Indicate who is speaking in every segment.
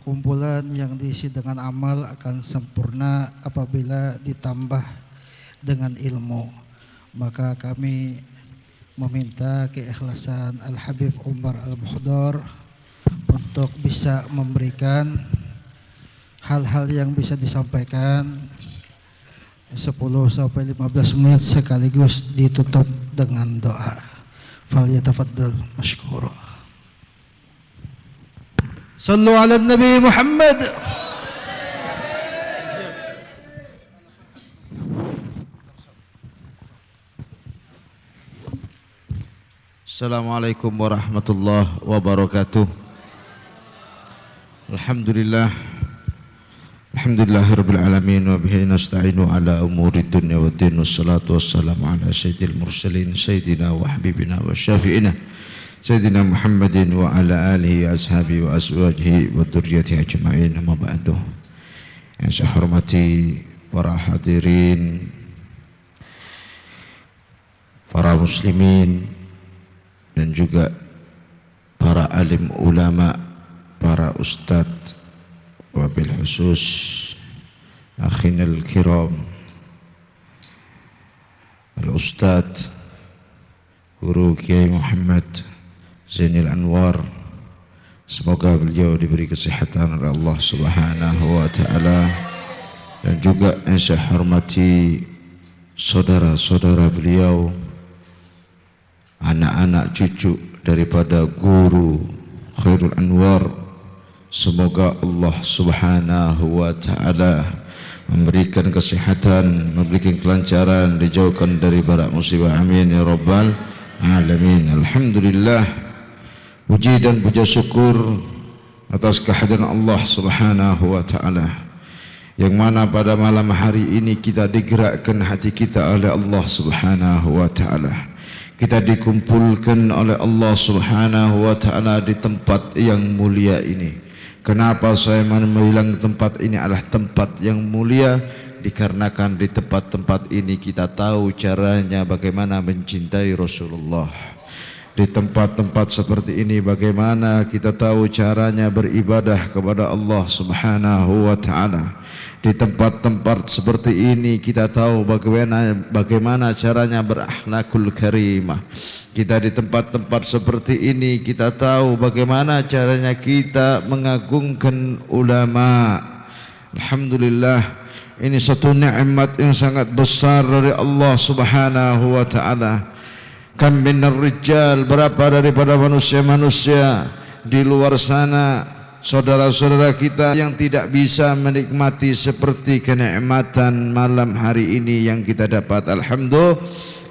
Speaker 1: Kumpulan yang diisi dengan amal akan sempurna apabila ditambah dengan ilmu. Maka kami meminta keikhlasan Al-Habib Umar Al-Mukhdar untuk bisa memberikan hal-hal yang bisa disampaikan 10 sampai 15 menit sekaligus ditutup dengan doa. Falyatafaddal mashkura. Sallu ala Nabi Muhammad.
Speaker 2: Assalamualaikum warahmatullahi wabarakatuh. Alhamdulillah. Alhamdulillahirabbil alamin wa bihi nasta'inu ala umuri dunya waddin wassalatu wassalamu ala sayyidil mursalin sayyidina wa habibina wa syafi'ina Sayyidina Muhammadin wa ala alihi ashabi wa azwajihi wa dzurriyyatihi ajma'in, amma ba'du. Yang saya hormati para hadirin, para muslimin dan juga para alim ulama, para ustadz, wabil khusus akhinal kiram al-ustadz Guru Kiai Muhammad Zainil Anwar, semoga beliau diberi kesehatan oleh Allah Subhanahu wa taala, dan juga yang saya hormati saudara-saudara beliau, anak-anak cucu daripada Guru Khairul Anwar. Semoga Allah Subhanahu wa taala memberikan kesehatan, memberikan kelancaran, dijauhkan dari balak musibah, amin ya rabbal alamin. Alhamdulillah, puji dan puja syukur atas kehadiran Allah Subhanahu wa taala, yang mana pada malam hari ini kita digerakkan hati kita oleh Allah Subhanahu wa taala. Kita dikumpulkan oleh Allah Subhanahu wa taala di tempat yang mulia ini. Kenapa saya membilang tempat ini adalah tempat yang mulia? Dikarenakan di tempat-tempat ini kita tahu caranya bagaimana mencintai Rasulullah. Di tempat-tempat seperti ini bagaimana kita tahu caranya beribadah kepada Allah Subhanahu wa taala. Di tempat-tempat seperti ini kita tahu bagaimana caranya berakhlakul karimah. Kita di tempat-tempat seperti ini kita tahu bagaimana caranya kita mengagungkan ulama. Alhamdulillah, ini satu nikmat yang sangat besar dari Allah Subhanahu wa taala. Kam minar rijal, berapa daripada manusia-manusia di luar sana, saudara-saudara kita yang tidak bisa menikmati seperti kenikmatan malam hari ini yang kita dapat.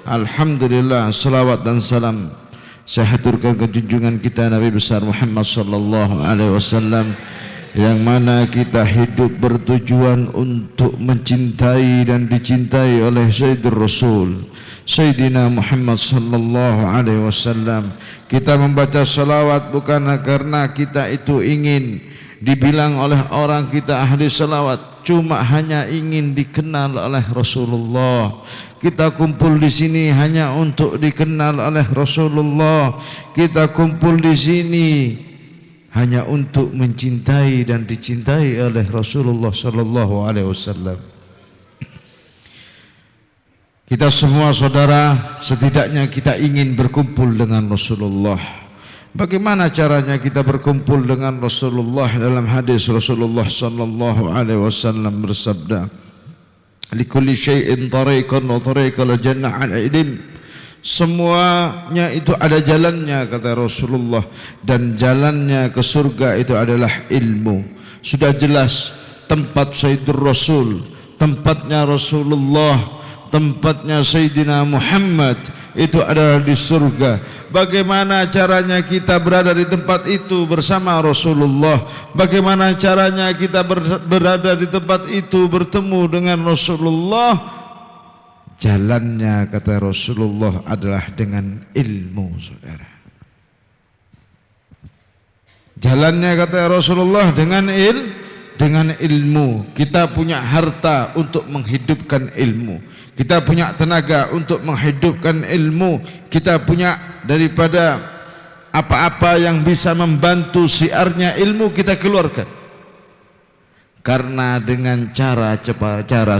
Speaker 2: Alhamdulillah, salawat dan salam saya haturkan ke junjungan kita Nabi besar Muhammad sallallahu alaihi wasallam, yang mana kita hidup bertujuan untuk mencintai dan dicintai oleh Sayyidur Rasul Sayyidina Muhammad sallallahu alaihi wasallam. Kita membaca salawat bukan karena kita itu ingin dibilang oleh orang kita ahli salawat, cuma hanya ingin dikenal oleh Rasulullah. Kita kumpul di sini hanya untuk dikenal oleh Rasulullah. Kita kumpul di sini hanya untuk mencintai dan dicintai oleh Rasulullah sallallahu alaihi wasallam. Kita semua saudara, setidaknya kita ingin berkumpul dengan Rasulullah. Bagaimana caranya kita berkumpul dengan Rasulullah? Dalam hadis Rasulullah sallallahu alaihi wasallam bersabda, "Likulli syai'in tariqan wa tariqal jannah al-ilm." Semuanya itu ada jalannya, kata Rasulullah, dan jalannya ke surga itu adalah ilmu. Sudah jelas tempat Sayyidur Rasul, tempatnya Rasulullah, tempatnya Sayyidina Muhammad itu adalah di surga. Bagaimana caranya kita berada di tempat itu bersama Rasulullah? Bagaimana caranya kita berada di tempat itu bertemu dengan Rasulullah? Jalannya, kata Rasulullah, adalah dengan ilmu, saudara. Jalannya, kata Rasulullah, dengan ilmu. Kita punya harta untuk menghidupkan ilmu. Kita punya tenaga untuk menghidupkan ilmu. Kita punya daripada apa-apa yang bisa membantu siarnya ilmu, kita keluarkan. Karena dengan cara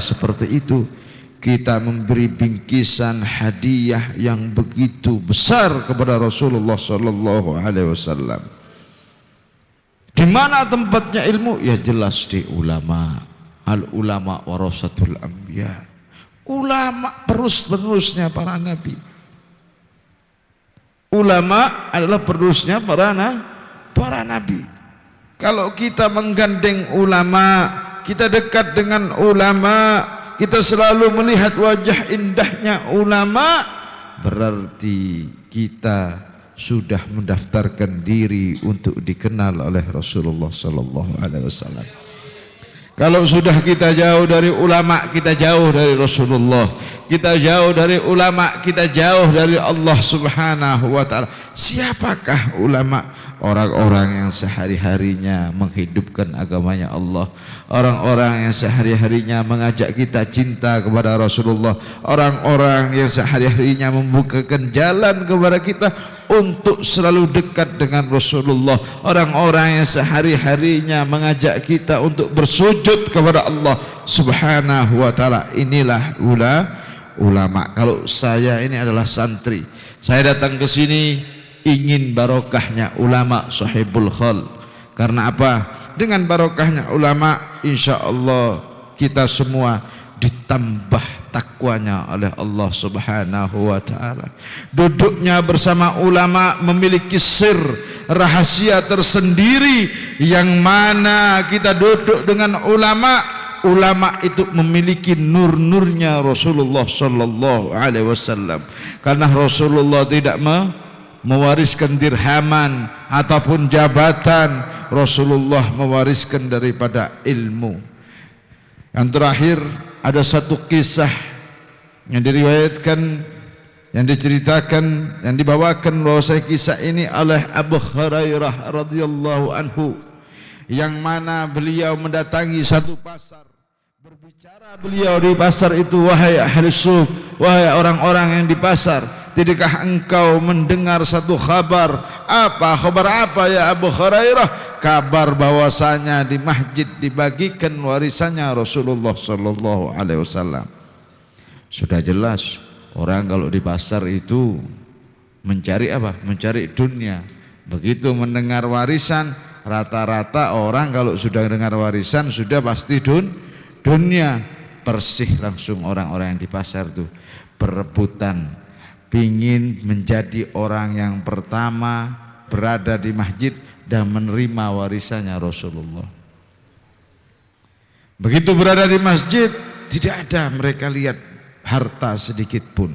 Speaker 2: seperti itu kita memberi bingkisan hadiah yang begitu besar kepada Rasulullah sallallahu alaihi wasallam. Di mana tempatnya ilmu? Ya jelas di ulama. Al ulama warasatul anbiya. Ulama penerusnya para nabi. Ulama adalah penerusnya para nabi. Kalau kita menggandeng ulama, kita dekat dengan ulama, kita selalu melihat wajah indahnya ulama, berarti kita sudah mendaftarkan diri untuk dikenal oleh Rasulullah sallallahu alaihi wasallam. Kalau sudah kita jauh dari ulama, kita jauh dari Rasulullah. Kita jauh dari ulama, kita jauh dari Allah Subhanahu wa taala. Siapakah ulama? Orang-orang yang sehari-harinya menghidupkan agamanya Allah, orang-orang yang sehari-harinya mengajak kita cinta kepada Rasulullah, orang-orang yang sehari-harinya membukakan jalan kepada kita untuk selalu dekat dengan Rasulullah, orang-orang yang sehari-harinya mengajak kita untuk bersujud kepada Allah Subhanahu wa taala. Inilah ulama. Kalau saya ini adalah santri, saya datang ke sini ingin barokahnya ulama sahibul khal. Karena apa? Dengan barokahnya ulama, insya Allah kita semua ditambah takwanya oleh Allah Subhanahu wa taala. Duduknya bersama ulama memiliki sir, rahasia tersendiri, yang mana kita duduk dengan ulama, ulama itu memiliki nur-nurnya Rasulullah sallallahu alaihi wasallam. Karena Rasulullah tidak mewariskan dirhaman ataupun jabatan, Rasulullah mewariskan daripada ilmu. Yang terakhir, ada satu kisah yang diriwayatkan, yang diceritakan, yang dibawakan bahwasanya kisah ini oleh Abu Hurairah radhiyallahu anhu, yang mana beliau mendatangi satu pasar. Berbicara beliau di pasar itu, wahai ahli suq, wahai orang-orang yang di pasar, tidakkah engkau mendengar satu kabar? Apa kabar apa ya Abu Hurairah? Kabar bahwasanya di masjid dibagikan warisannya Rasulullah sallallahu alaihi wasallam. Sudah jelas orang kalau di pasar itu mencari apa? Mencari dunia. Begitu mendengar warisan, rata-rata orang kalau sudah dengar warisan sudah pasti dunia. Persih langsung orang-orang yang di pasar itu perebutan, pingin menjadi orang yang pertama berada di masjid dan menerima warisannya Rasulullah. Begitu berada di masjid, tidak ada mereka lihat harta sedikit pun.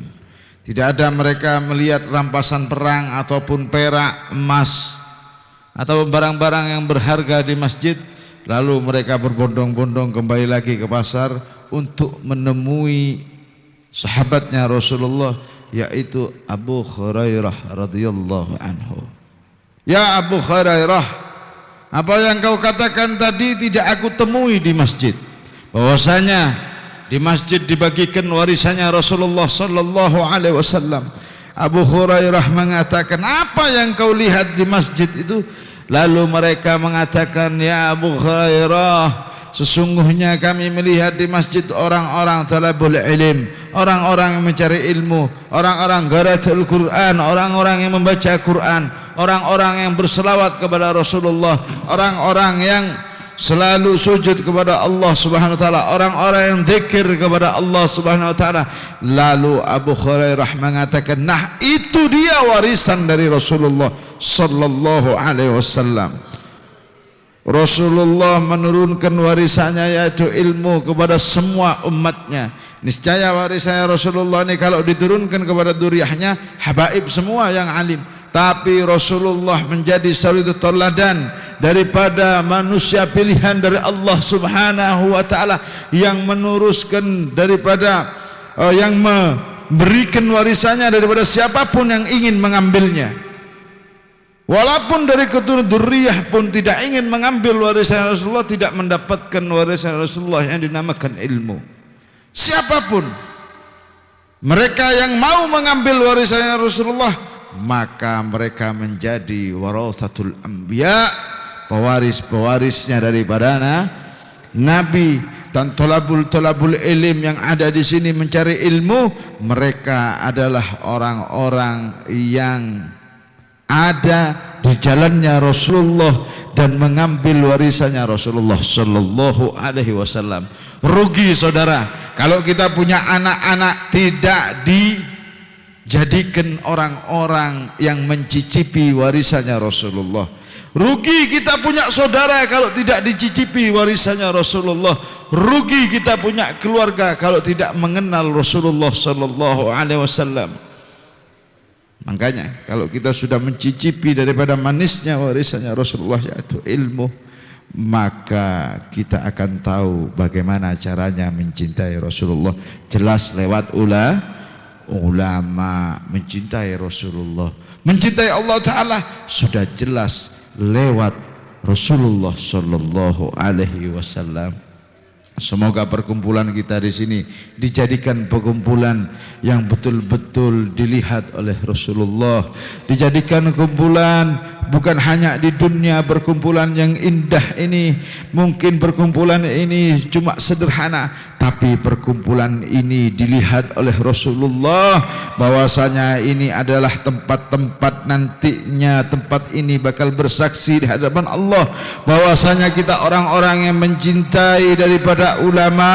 Speaker 2: Tidak ada mereka melihat rampasan perang ataupun perak, emas atau barang-barang yang berharga di masjid. Lalu mereka berbondong-bondong kembali lagi ke pasar untuk menemui sahabatnya Rasulullah, yaitu Abu Hurairah radhiyallahu anhu. Ya Abu Hurairah, apa yang kau katakan tadi tidak aku temui di masjid. Bahwasanya di masjid dibagikan warisannya Rasulullah sallallahu alaihi wasallam. Abu Hurairah mengatakan, apa yang kau lihat di masjid itu? Lalu mereka mengatakan, ya Abu Hurairah, sesungguhnya kami melihat di masjid orang-orang talabul ilm, orang-orang yang mencari ilmu, orang-orang qiraatul Quran, orang-orang yang membaca Quran, orang-orang yang berselawat kepada Rasulullah, orang-orang yang selalu sujud kepada Allah Subhanahu wa taala, orang-orang yang zikir kepada Allah Subhanahu wa taala. Lalu Abu Hurairah mengatakan, nah itu dia warisan dari Rasulullah sallallahu alaihi wasallam. Rasulullah menurunkan warisannya yaitu ilmu kepada semua umatnya. Niscaya warisannya Rasulullah ini kalau diturunkan kepada dzurriyyahnya habaib semua yang alim. Tapi Rasulullah menjadi suri tauladan daripada manusia pilihan dari Allah Subhanahu wa taala, yang menuruskan daripada yang memberikan warisannya daripada siapapun yang ingin mengambilnya. Walaupun dari keturunan dzurriyyah pun tidak ingin mengambil warisan Rasulullah, tidak mendapatkan warisan Rasulullah yang dinamakan ilmu. Siapapun mereka yang mau mengambil warisan Rasulullah, maka mereka menjadi warasatul anbiya, pewaris-pewarisnya daripada nabi dan tolabul ilim yang ada di sini mencari ilmu, mereka adalah orang-orang yang ada di jalannya Rasulullah dan mengambil warisannya Rasulullah sallallahu alaihi wasallam. Rugi saudara kalau kita punya anak-anak tidak dijadikan orang-orang yang mencicipi warisannya Rasulullah. Rugi kita punya saudara kalau tidak dicicipi warisannya Rasulullah. Rugi kita punya keluarga kalau tidak mengenal Rasulullah sallallahu alaihi wasallam. Makanya kalau kita sudah mencicipi daripada manisnya warisannya Rasulullah yaitu ilmu, maka kita akan tahu bagaimana caranya mencintai Rasulullah. Jelas lewat ulama. Mencintai Rasulullah, mencintai Allah Ta'ala sudah jelas lewat Rasulullah sallallahu alaihi wasallam. Semoga perkumpulan kita di sini dijadikan perkumpulan yang betul-betul dilihat oleh Rasulullah, dijadikan kumpulan bukan hanya di dunia perkumpulan yang indah ini, mungkin perkumpulan ini cuma sederhana, tapi perkumpulan ini dilihat oleh Rasulullah bahwasanya ini adalah tempat-tempat nantinya, tempat ini bakal bersaksi di hadapan Allah bahwasanya kita orang-orang yang mencintai daripada ulama,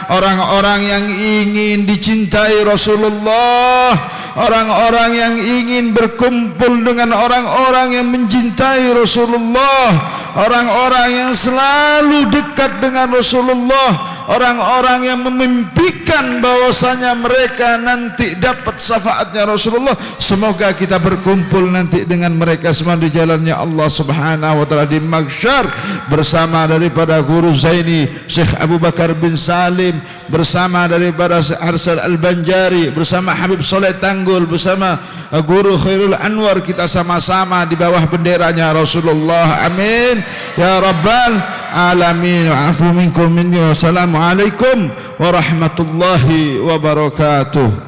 Speaker 2: orang-orang yang ingin dicintai Rasulullah, orang-orang yang ingin berkumpul dengan orang-orang yang mencintai Rasulullah, orang-orang yang selalu dekat dengan Rasulullah, orang-orang yang memimpikan bahwasanya mereka nanti dapat syafaatnya Rasulullah. Semoga kita berkumpul nanti dengan mereka semua di jalannya Allah Subhanahu wa taala di mahsyar bersama daripada Guru Zaini Syekh Abu Bakar bin Salim, bersama daripada Arsal Al-Banjari, bersama Habib Soleh Tanggul, bersama Guru Khairul Anwar, kita sama-sama di bawah benderanya Rasulullah. Amin ya rabbal alamin. Afu minkum minni. Wassalamualaikum warahmatullahi wabarakatuh.